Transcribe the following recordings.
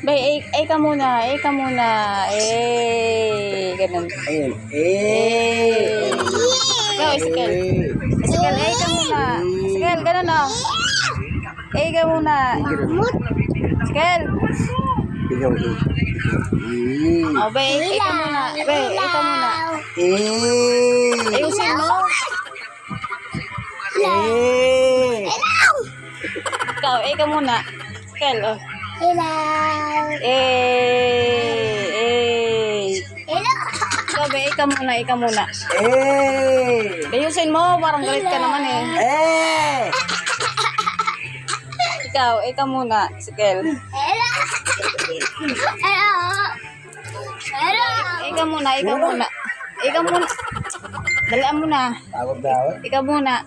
Bay, ay ka muna, ay ka muna. Ganun. Ayun. Ikaw, Ezekiel. Ezekiel, ay ka muna. Ezekiel, ganun o. Ay ka muna. Ezekiel. Ikaw. Oh, bay, ay ka muna. Bay, ay ka muna. Ayusin mo. Ikaw, ay ka muna. Ezekiel, oh. Ikaw, bay, ay ka muna, ay ka muna. Ayusin mo, parang galit ka naman eh. Ikaw, ay ka muna, Ezekiel. Ikaw muna, ikaw muna. Ikaw muna. Dalaan mo na. Tawag. Ikaw muna.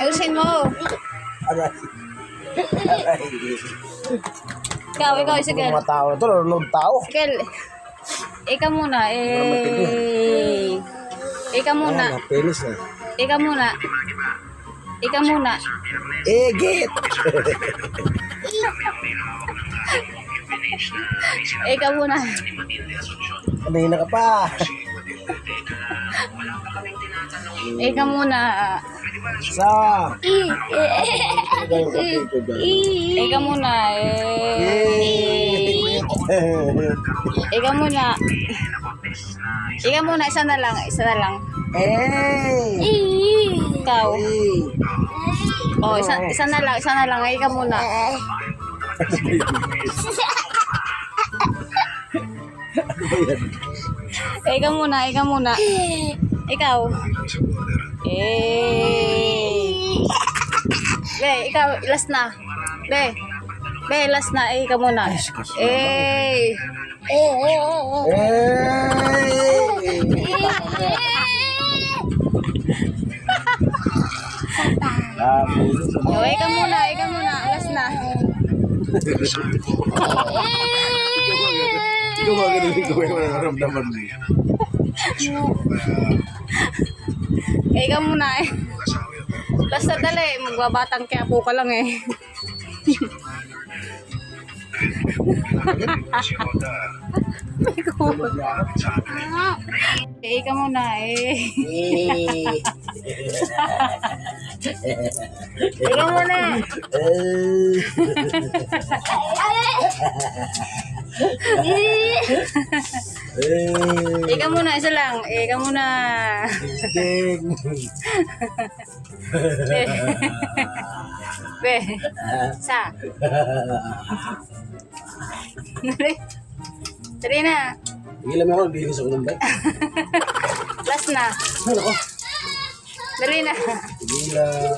Ayusin mo. Ikaw, Ezekiel. Mga tao ito, lulog tao. Ezekiel. Ikaw muna. Ikaw muna. Penis na. Ikaw muna. Ikaw muna. Git! Ikaw muna. Kanina ka pa. Ikaw muna. Sa. Ikaw muna. Ikaw muna. Ikaw muna. Isa na lang. Isa na lang. Ikaw. Oh, isa na lang. Isa na lang. Ikaw muna. Ikaw muna. Ikaw muna. Ikaw. Be, ikaw. Last na. Be, last na. Ikaw muna. Ikaw muna. Ikaw muna. Last na. Ikaw ba ganun ko yung nararamdaman mo? Ikaw muna eh. Basta dali, magbabatang Quiapo ka lang eh. Ikaw muna eh. Ikaw muna. Ikaw muna, isa lang. Ikaw muna. Be. Sa. Dali na. Higilan mo ako, nagbihis ako ng bike. Last na. Dali na. Higilan.